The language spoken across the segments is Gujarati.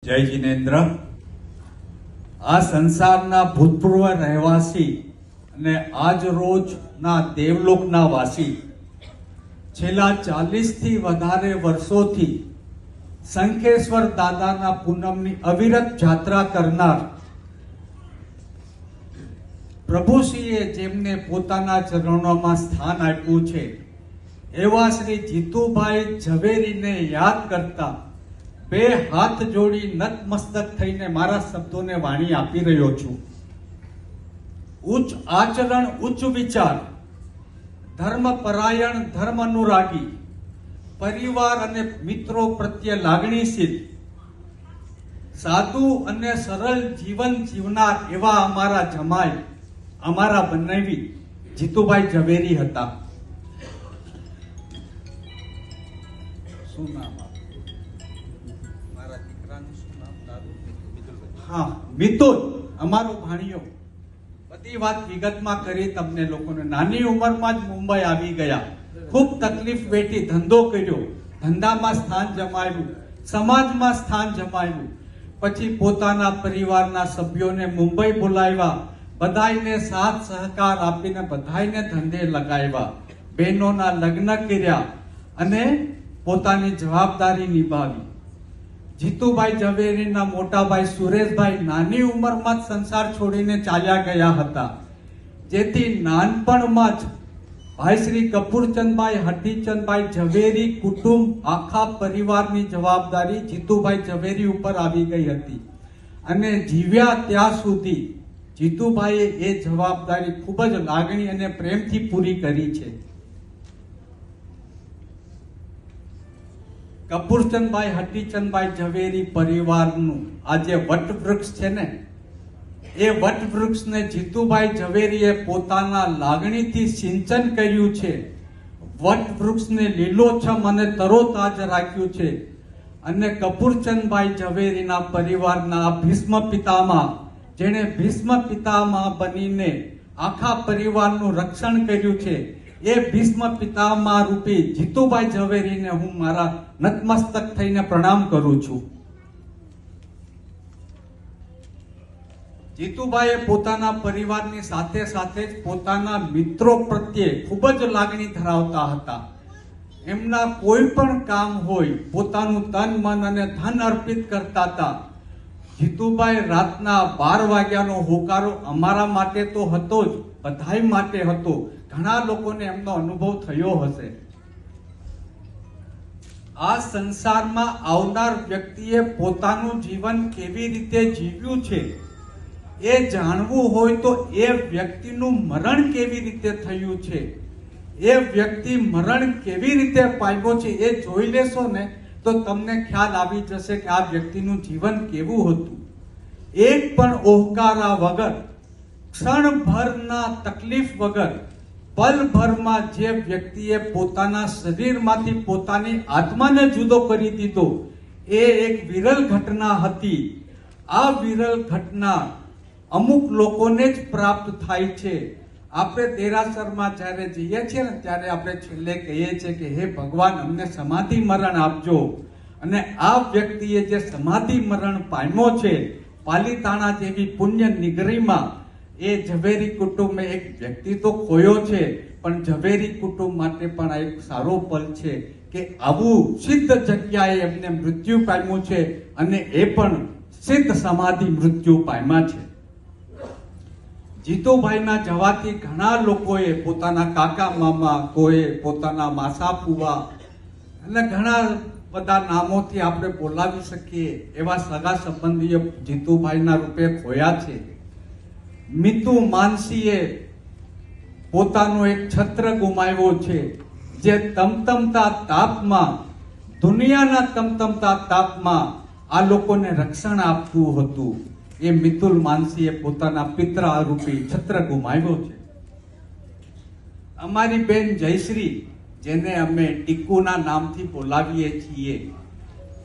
જય જિનેન્દ્ર. આ સંસારના ભૂતપૂર્વ રહેવાસી અને આજ રોજના દેવલોકના વાસી છેલ્લા 40 થી વધારે વર્ષોથી શંખેશ્વર દાદાના પૂનમની અવિરત જાત્રા કરનાર પ્રભુશ્રીએ જેમને પોતાના ચરણોમાં સ્થાન આપ્યું છે એવા શ્રી જીતુભાઈ ઝવેરીને યાદ કરતા બે હાથ જોડી નતમસ્તક થઈને મારા શબ્દોને વાણી આપી રહ્યો છું. ઉચ્ચ આચરણ, ઉચ્ચ વિચાર, ધર્મ પરાયણ, ધર્મ અનુરાગી, પરિવાર અને મિત્રો પ્રત્યે લાગણીશીલ, સાદું અને સરળ જીવન જીવનાર એવા અમારા જમાઈ, અમારા બનાવી જીતુભાઈ ઝવેરી હતા. શું નામ? મારા દીકરાનું શું નામ? હા, મિતુલ, અમારો ભાણિયો. બધી વાત વિગતમાં કરી તમને લોકોને. નાની ઉંમરમાં જ મુંબઈ આવી ગયા, ખૂબ તકલીફ વેઠી, ધંધો કર્યો, ધંધામાં સ્થાન જમાવ્યું, સમાજમાં સ્થાન જમાવ્યું. પછી પોતાના પરિવારના સભ્યોને મુંબઈ બોલાવ્યા, બધાયને સાથ સહકાર આપીને બધાયને ધંધે લગાવ્યા, બહેનોના લગ્ન કર્યા અને પોતાની જવાબદારી નિભાવી. જીતુભાઈ ઝવેરીના મોટાભાઈ સુરેશભાઈ નાની ઉંમરમાં જ સંસાર છોડીને ચાલ્યા ગયા હતા, જેથી નાનપણમાં જ ભાઈ શ્રી કપૂરચંદભાઈ હઠીચંદભાઈ ઝવેરી કુટુંબ આખા પરિવારની જવાબદારી જીતુભાઈ ઝવેરી ઉપર આવી ગઈ હતી અને જીવ્યા ત્યાં સુધી જીતુભાઈએ એ જવાબદારી ખૂબ જ લાગણી અને પ્રેમથી પૂરી કરી છે. કપૂરચંદભાઈ હઠીચંદભાઈ ઝવેરી પરિવારનું આ જે વટવૃક્ષ છે ને, એ વટવૃક્ષને જીતુભાઈ ઝવેરીએ પોતાના લાગણીથી સિંચન કર્યું છે. વટવૃક્ષને લીલોછમ અને તરોતાજ રાખ્યું છે અને કપૂરચંદભાઈ ઝવેરીના પરિવારના ભીષ્મ પિતામહ, જેણે ભીષ્મ પિતામહ બનીને આખા પરિવારનું રક્ષણ કર્યું છે, એ ભીષ્મ પિતામહ રૂપી જીતુભાઈ ઝવેરીને હું મારા નતમસ્તક થઈને પ્રણામ કરું છું. જીતુભાઈએ પોતાના પરિવારની સાથે સાથે જ પોતાના મિત્રો પ્રત્યે ખૂબ જ લાગણી ધરાવતા હતા. એમના કોઈ પણ કામ હોય પોતાનું તન મન અને ધન અર્પિત કરતા હતા. જીતુભાઈ રાતના 12 વાગ્યાનો હોકારો અમારા માટે તો હતો જ, બધાય માટે હતો. ઘણા લોકોને એમનો અનુભવ થયો હશે. આ સંસારમાં આવનાર વ્યક્તિએ પોતાનું જીવન કેવી રીતે જીવ્યું છે એ જાણવું હોય તો એ વ્યક્તિનું મરણ કેવી રીતે થયું છે, એ વ્યક્તિ મરણ કેવી રીતે પામ્યો છે એ જોઈ લેશો ને તો તમને ખ્યાલ આવી જશે કે આ વ્યક્તિનું જીવન કેવું હતું. એક પણ ઓહકારા વગર, ક્ષણભરના તકલીફ વગર, પલભરમાં જે વ્યક્તિએ પોતાના શરીરમાંથી પોતાની આત્માને જુદો કરી દીધો, એ એક વિરલ ઘટના હતી. આ વિરલ ઘટના અમુક લોકોને જ પ્રાપ્ત થાય છે. આપણે દેરાસરમાં જ્યારે જઈએ છીએ ને ત્યારે આપણે છેલ્લે કહીએ છીએ કે હે ભગવાન, અમને સમાધિ મરણ આપજો. અને આ વ્યક્તિએ જે સમાધિ મરણ પામ્યો છે પાલીતાણા જેવી પુણ્ય નગરીમાં, એ ઝવેરી કુટુંબે એક વ્યક્તિ તો ખોયો છે, પણ ઝવેરી કુટુંબ માટે પણ આ એક સારો પલ છે કે આવું સિદ્ધ જગ્યાએ એમને મૃત્યુ પામ્યું છે અને એ પણ સિદ્ધ સમાધિ મૃત્યુ પામ્યા છે. જીતુભાઈના જવાથી ઘણા લોકોએ પોતાના કાકા મામા, કોઈ પોતાના માસા ફુવા અને ઘણા બધા નામોથી આપણે બોલાવી શકીએ એવા સગા સંબંધીઓ જીતુભાઈના રૂપે ખોયા છે. મિતુ માનસીએ પોતાનો એક છત્ર ગુમાવ્યો છે, જે તમતમતા તાપમાં, દુનિયાના તમતમતા તાપમાં આ લોકોને રક્ષણ આપતું હતું. એ મિતુલ માનસીએ પોતાના પિતરા રૂપી છત્ર ગુમાવ્યો છે. અમારી બેન જયશ્રી, જેને અમે ટીકુના નામથી બોલાવીએ છીએ,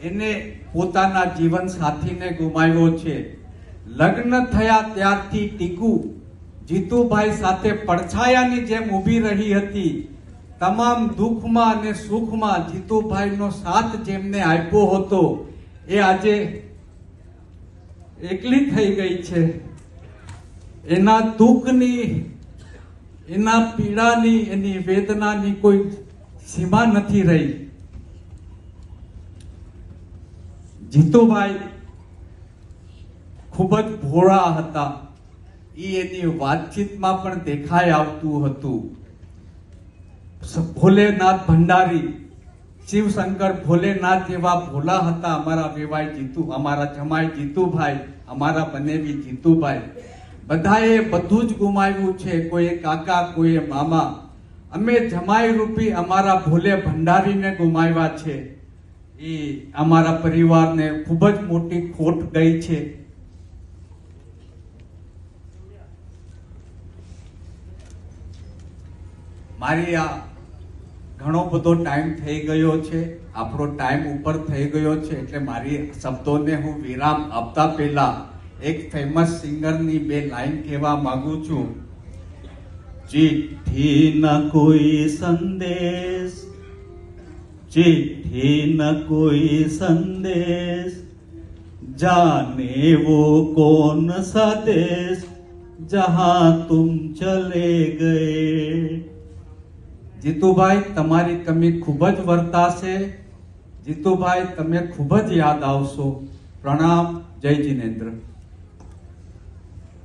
એને પોતાના જીવન સાથીને ગુમાવ્યો છે. લગ્ન થયા ત્યારથી ટીકુ જીતુભાઈ સાથે પડછાયાની જેમ ઊભી રહી હતી. તમામ દુઃખમાં અને સુખમાં જીતુભાઈનો સાથ જેમને આપ્યો હતો, એ આજે એકલી થઈ ગઈ છે. એના દુઃખની, એના પીડાની, એની વેદનાની કોઈ સીમા નથી રહી. જીતુભાઈ ખૂબ જ ભોળા હતા. એની વાતચીતમાં પણ દેખાઈ આવતું હતું. ભોલેનાથ ભંડારી, શિવશંકર ભોલેનાથ એવા ભોલા હતા અમારા વેવાઈ જીતુ, અમારા જમાઈ જીતુભાઈ, અમારા બનેવી જીતુભાઈ. બધાએ બધું જ ગુમાવ્યું છે. કોઈએ કાકા, કોઈએ મામા. અમે જમાઈ રૂપી અમારા ભોલે ભંડારીને ગુમાવ્યા છે. એ અમારા પરિવારને ખૂબ જ મોટી ખોટ ગઈ છે. મારી આ ઘણો બધો ટાઈમ થઈ ગયો છે, આપણો ટાઈમ ઉપર થઈ ગયો છે, એટલે મારી શબ્દોને હું વિરામ આપતા પહેલા એક ફેમસ સિંગરની બે લાઈન કહેવા માંગુ છું. ચિઠ્ઠી ન કોઈ સંદેશ, चिट्ठी न कोई संदेश, जाने वो कौन सा देश जहां तुम चले गए. જીતુભાઈ, તમારી કમી ખૂબ જ વર્તાશે. જીતુભાઈ, તમે ખૂબ જ યાદ આવશો. પ્રણામ. જય જિનેન્દ્ર.